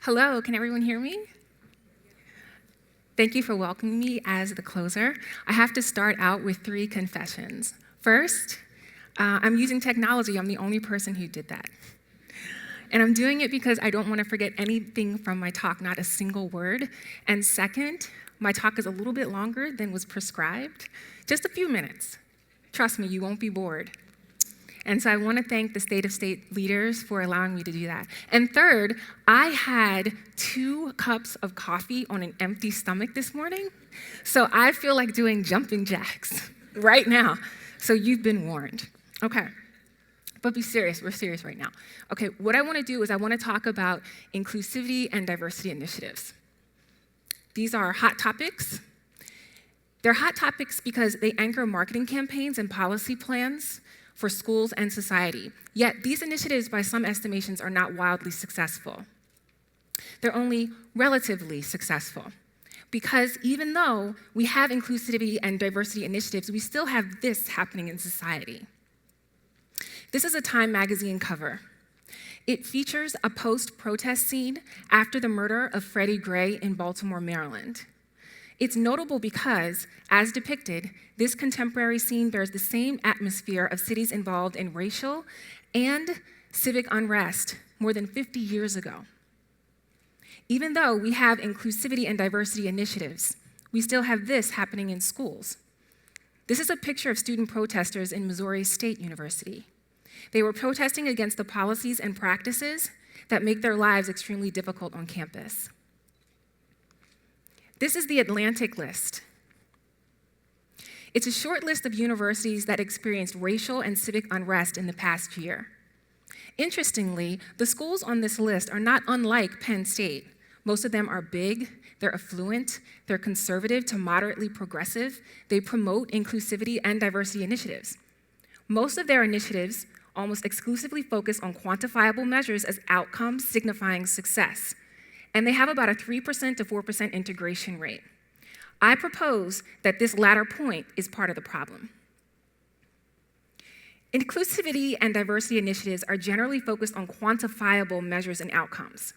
Hello, can everyone hear me? Thank you for welcoming me as the closer. I have to start out with 3 confessions. First, I'm using technology. I'm the only person who did that. And I'm doing it because I don't want to forget anything from my talk, not a single word. And second, my talk is a little bit longer than was prescribed, just a few minutes. Trust me, you won't be bored. And so I want to thank the State of State leaders for allowing me to do that. And third, I had 2 cups of coffee on an empty stomach this morning, so I feel like doing jumping jacks right now. So you've been warned. Okay, but be serious. We're serious right now. Okay, what I want to do is I want to talk about inclusivity and diversity initiatives. These are hot topics. They're hot topics because they anchor marketing campaigns and policy plans for schools and society. Yet these initiatives, by some estimations, are not wildly successful. They're only relatively successful because even though we have inclusivity and diversity initiatives, we still have this happening in society. This is a Time magazine cover. It features a post-protest scene after the murder of Freddie Gray in Baltimore, Maryland. It's notable because, as depicted, this contemporary scene bears the same atmosphere of cities involved in racial and civic unrest more than 50 years ago. Even though we have inclusivity and diversity initiatives, we still have this happening in schools. This is a picture of student protesters in Missouri State University. They were protesting against the policies and practices that make their lives extremely difficult on campus. This is the Atlantic list. It's a short list of universities that experienced racial and civic unrest in the past year. Interestingly, the schools on this list are not unlike Penn State. Most of them are big, they're affluent, they're conservative to moderately progressive, they promote inclusivity and diversity initiatives. Most of their initiatives almost exclusively focus on quantifiable measures as outcomes signifying success. And they have about a 3% to 4% integration rate. I propose that this latter point is part of the problem. Inclusivity and diversity initiatives are generally focused on quantifiable measures and outcomes.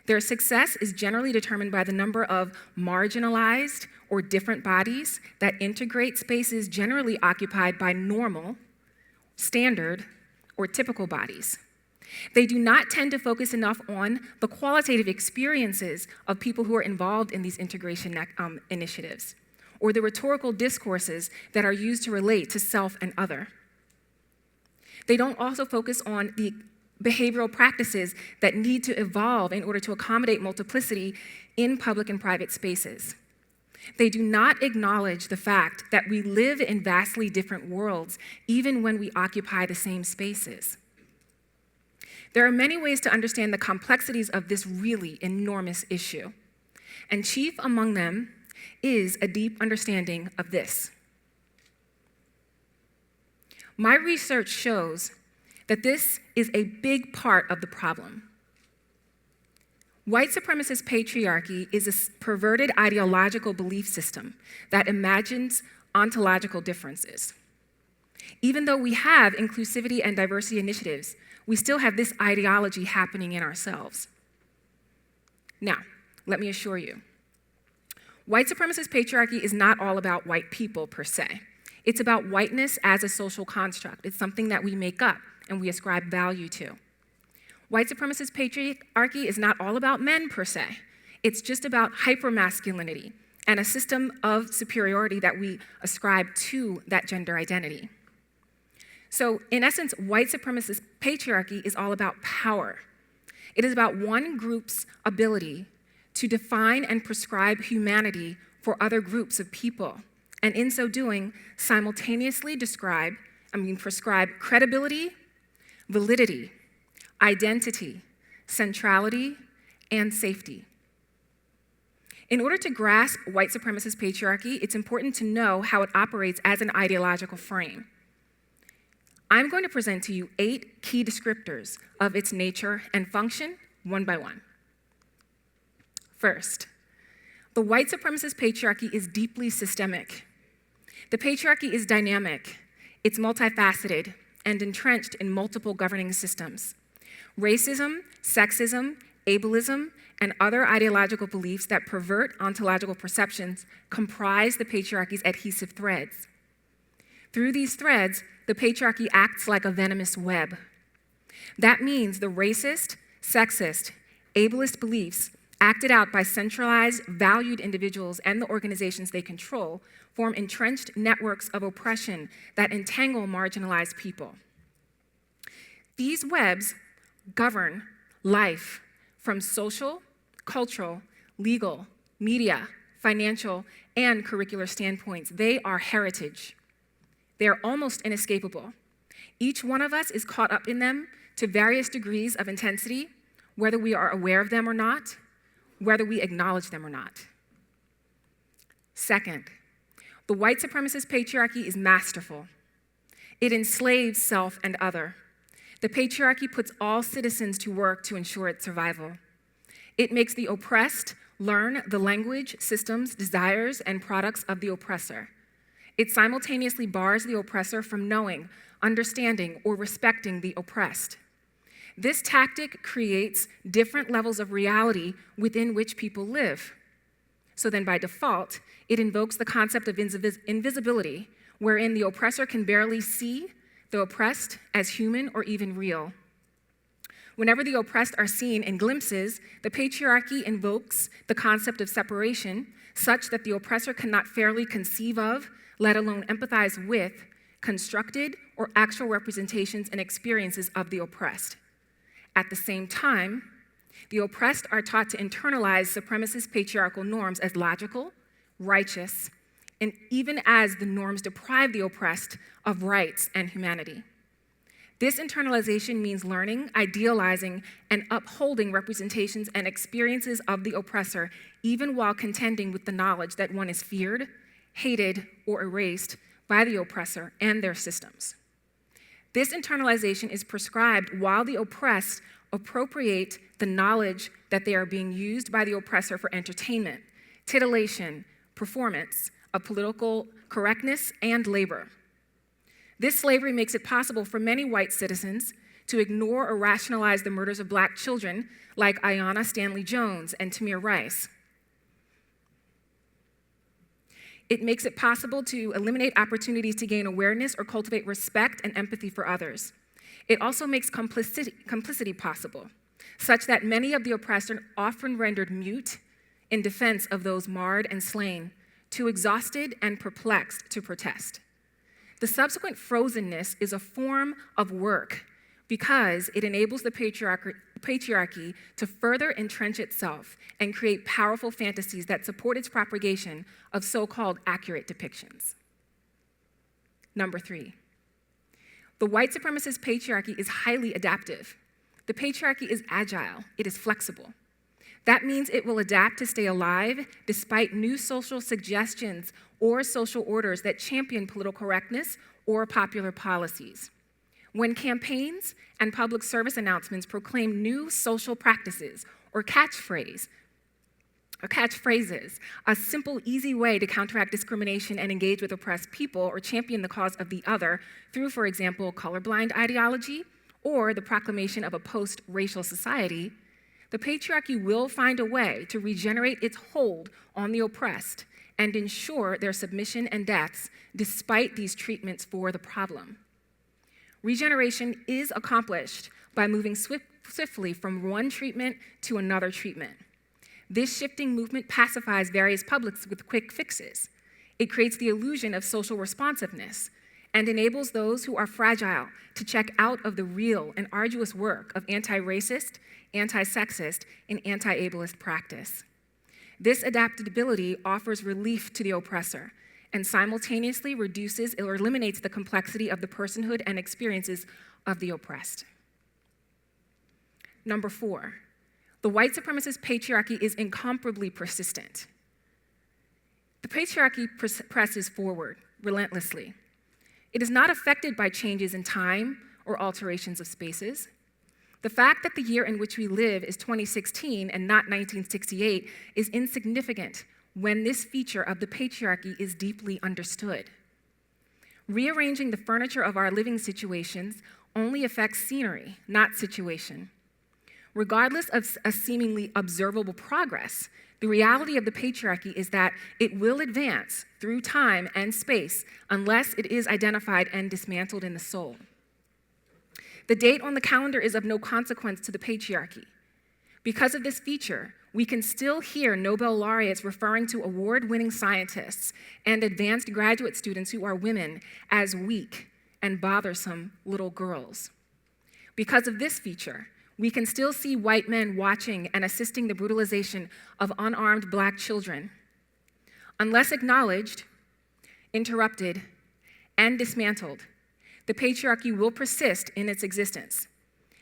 Their success is generally determined by the number of marginalized or different bodies that integrate spaces generally occupied by normal, standard, or typical bodies. They do not tend to focus enough on the qualitative experiences of people who are involved in these integration initiatives, or the rhetorical discourses that are used to relate to self and other. They don't also focus on the behavioral practices that need to evolve in order to accommodate multiplicity in public and private spaces. They do not acknowledge the fact that we live in vastly different worlds, even when we occupy the same spaces. There are many ways to understand the complexities of this really enormous issue, and chief among them is a deep understanding of this. My research shows that this is a big part of the problem. White supremacist patriarchy is a perverted ideological belief system that imagines ontological differences. Even though we have inclusivity and diversity initiatives, we still have this ideology happening in ourselves. Now, let me assure you, white supremacist patriarchy is not all about white people per se. It's about whiteness as a social construct. It's something that we make up and we ascribe value to. White supremacist patriarchy is not all about men per se. It's just about hypermasculinity and a system of superiority that we ascribe to that gender identity. So, in essence, white supremacist patriarchy is all about power. It is about one group's ability to define and prescribe humanity for other groups of people, and in so doing, simultaneously prescribe credibility, validity, identity, centrality, and safety. In order to grasp white supremacist patriarchy, it's important to know how it operates as an ideological frame. I'm going to present to you 8 key descriptors of its nature and function, one by one. First, the white supremacist patriarchy is deeply systemic. The patriarchy is dynamic, it's multifaceted, and entrenched in multiple governing systems. Racism, sexism, ableism, and other ideological beliefs that pervert ontological perceptions comprise the patriarchy's adhesive threads. Through these threads, the patriarchy acts like a venomous web. That means the racist, sexist, ableist beliefs acted out by centralized, valued individuals and the organizations they control form entrenched networks of oppression that entangle marginalized people. These webs govern life from social, cultural, legal, media, financial, and curricular standpoints. They are heritage. They are almost inescapable. Each one of us is caught up in them to various degrees of intensity, whether we are aware of them or not, whether we acknowledge them or not. Second, the white supremacist patriarchy is masterful. It enslaves self and other. The patriarchy puts all citizens to work to ensure its survival. It makes the oppressed learn the language, systems, desires, and products of the oppressor. It simultaneously bars the oppressor from knowing, understanding, or respecting the oppressed. This tactic creates different levels of reality within which people live. So then by default, it invokes the concept of invisibility, wherein the oppressor can barely see the oppressed as human or even real. Whenever the oppressed are seen in glimpses, the patriarchy invokes the concept of separation such that the oppressor cannot fairly conceive of, let alone empathize with, constructed or actual representations and experiences of the oppressed. At the same time, the oppressed are taught to internalize supremacist patriarchal norms as logical, righteous, and even as the norms deprive the oppressed of rights and humanity. This internalization means learning, idealizing, and upholding representations and experiences of the oppressor, even while contending with the knowledge that one is feared, hated, or erased by the oppressor and their systems. This internalization is prescribed while the oppressed appropriate the knowledge that they are being used by the oppressor for entertainment, titillation, performance, of political correctness, and labor. This slavery makes it possible for many white citizens to ignore or rationalize the murders of Black children like Ayanna Stanley Jones and Tamir Rice. It makes it possible to eliminate opportunities to gain awareness or cultivate respect and empathy for others. It also makes complicity possible, such that many of the oppressed are often rendered mute in defense of those marred and slain, too exhausted and perplexed to protest. The subsequent frozenness is a form of work because it enables the patriarchy to further entrench itself and create powerful fantasies that support its propagation of so-called accurate depictions. Number 3, the white supremacist patriarchy is highly adaptive. The patriarchy is agile, it is flexible. That means it will adapt to stay alive despite new social suggestions or social orders that champion political correctness or popular policies. When campaigns and public service announcements proclaim new social practices or catchphrases, a simple, easy way to counteract discrimination and engage with oppressed people or champion the cause of the other through, for example, colorblind ideology or the proclamation of a post-racial society, the patriarchy will find a way to regenerate its hold on the oppressed and ensure their submission and deaths despite these treatments for the problem. Regeneration is accomplished by moving swiftly from one treatment to another treatment. This shifting movement pacifies various publics with quick fixes. It creates the illusion of social responsiveness and enables those who are fragile to check out of the real and arduous work of anti-racist, anti-sexist, and anti-ableist practice. This adaptability offers relief to the oppressor and simultaneously reduces or eliminates the complexity of the personhood and experiences of the oppressed. Number 4, the white supremacist patriarchy is incomparably persistent. The patriarchy presses forward relentlessly. It is not affected by changes in time or alterations of spaces. The fact that the year in which we live is 2016 and not 1968 is insignificant when this feature of the patriarchy is deeply understood. Rearranging the furniture of our living situations only affects scenery, not situation. Regardless of a seemingly observable progress, the reality of the patriarchy is that it will advance through time and space unless it is identified and dismantled in the soul. The date on the calendar is of no consequence to the patriarchy. Because of this feature, we can still hear Nobel laureates referring to award-winning scientists and advanced graduate students who are women as weak and bothersome little girls. Because of this feature, we can still see white men watching and assisting the brutalization of unarmed Black children. Unless acknowledged, interrupted, and dismantled, the patriarchy will persist in its existence.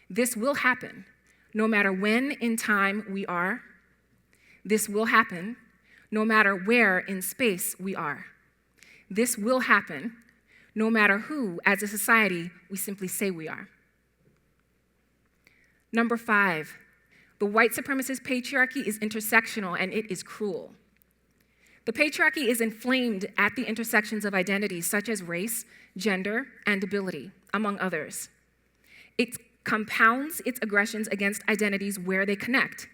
This will happen no matter when in time we are. This will happen no matter where in space we are. This will happen no matter who, as a society, we simply say we are. Number 5, the white supremacist patriarchy is intersectional and it is cruel. The patriarchy is inflamed at the intersections of identities such as race, gender, and ability, among others. It compounds its aggressions against identities where they connect.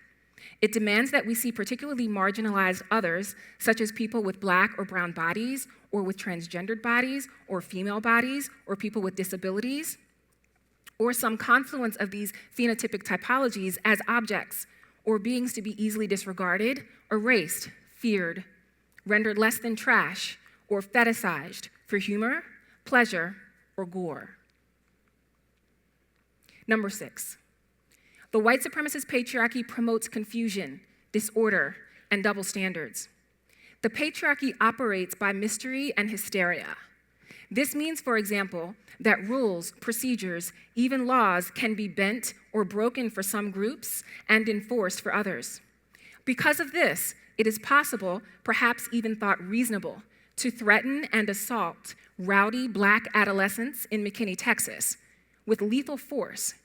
It demands that we see particularly marginalized others, such as people with Black or brown bodies, or with transgendered bodies, or female bodies, or people with disabilities, or some confluence of these phenotypic typologies as objects or beings to be easily disregarded, erased, feared, rendered less than trash, or fetishized for humor, pleasure, or gore. Number 6, the white supremacist patriarchy promotes confusion, disorder, and double standards. The patriarchy operates by mystery and hysteria. This means, for example, that rules, procedures, even laws can be bent or broken for some groups and enforced for others. Because of this, it is possible, perhaps even thought reasonable, to threaten and assault rowdy Black adolescents in McKinney, Texas, with lethal force,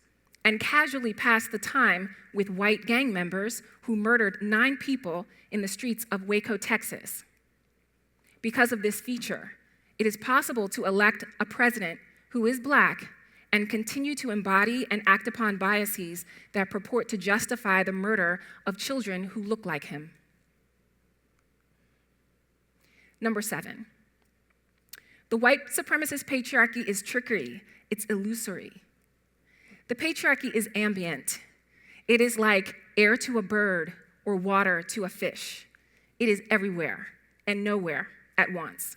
and casually pass the time with white gang members who murdered 9 people in the streets of Waco, Texas. Because of this feature, it is possible to elect a president who is Black and continue to embody and act upon biases that purport to justify the murder of children who look like him. Number 7, the white supremacist patriarchy is trickery, it's illusory. The patriarchy is ambient. It is like air to a bird or water to a fish. It is everywhere and nowhere at once.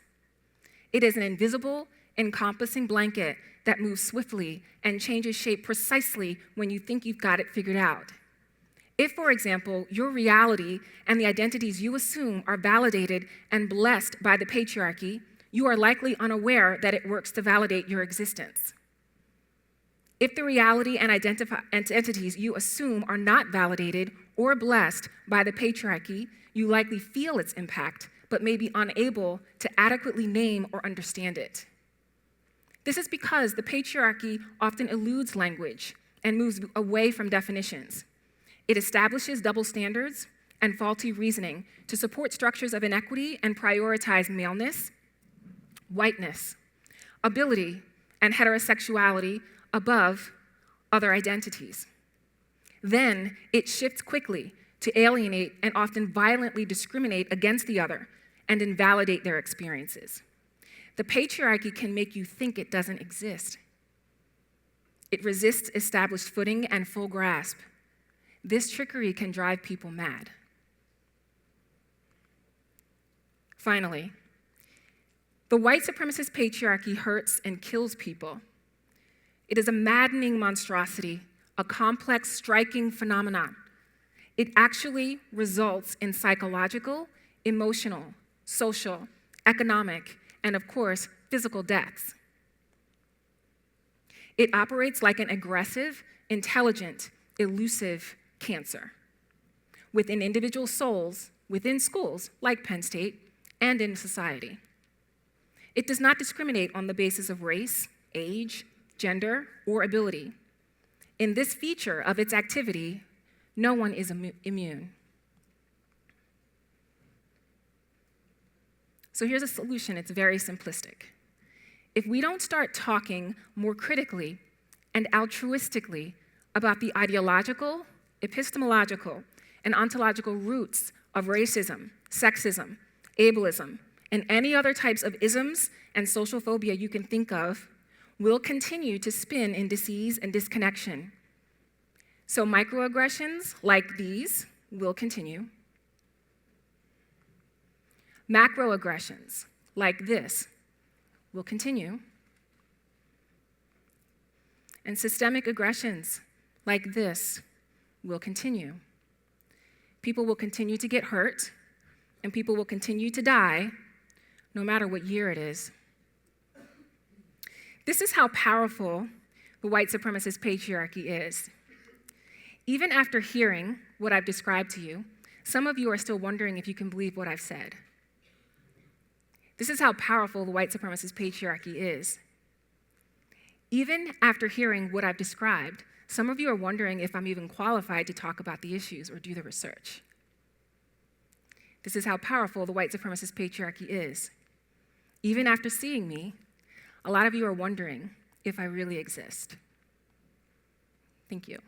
It is an invisible, encompassing blanket that moves swiftly and changes shape precisely when you think you've got it figured out. If, for example, your reality and the identities you assume are validated and blessed by the patriarchy, you are likely unaware that it works to validate your existence. If the reality and entities you assume are not validated or blessed by the patriarchy, you likely feel its impact, but may be unable to adequately name or understand it. This is because the patriarchy often eludes language and moves away from definitions. It establishes double standards and faulty reasoning to support structures of inequity and prioritize maleness, whiteness, ability, and heterosexuality above other identities. Then it shifts quickly to alienate and often violently discriminate against the other and invalidate their experiences. The patriarchy can make you think it doesn't exist. It resists established footing and full grasp. This trickery can drive people mad. Finally, the white supremacist patriarchy hurts and kills people. It is a maddening monstrosity, a complex, striking phenomenon. It actually results in psychological, emotional, social, economic, and of course, physical deaths. It operates like an aggressive, intelligent, elusive cancer within individual souls, within schools like Penn State, and in society. It does not discriminate on the basis of race, age, gender, or ability. In this feature of its activity, no one is immune. So here's a solution. It's very simplistic. If we don't start talking more critically and altruistically about the ideological epistemological, and ontological roots of racism, sexism, ableism, and any other types of isms and social phobia you can think of will continue to spin in disease and disconnection. So microaggressions like these will continue. Macroaggressions like this will continue. And systemic aggressions like this will continue. People will continue to get hurt, and people will continue to die, no matter what year it is. This is how powerful the white supremacist patriarchy is. Even after hearing what I've described to you, some of you are still wondering if you can believe what I've said. This is how powerful the white supremacist patriarchy is. Even after hearing what I've described, some of you are wondering if I'm even qualified to talk about the issues or do the research. This is how powerful the white supremacist patriarchy is. Even after seeing me, a lot of you are wondering if I really exist. Thank you.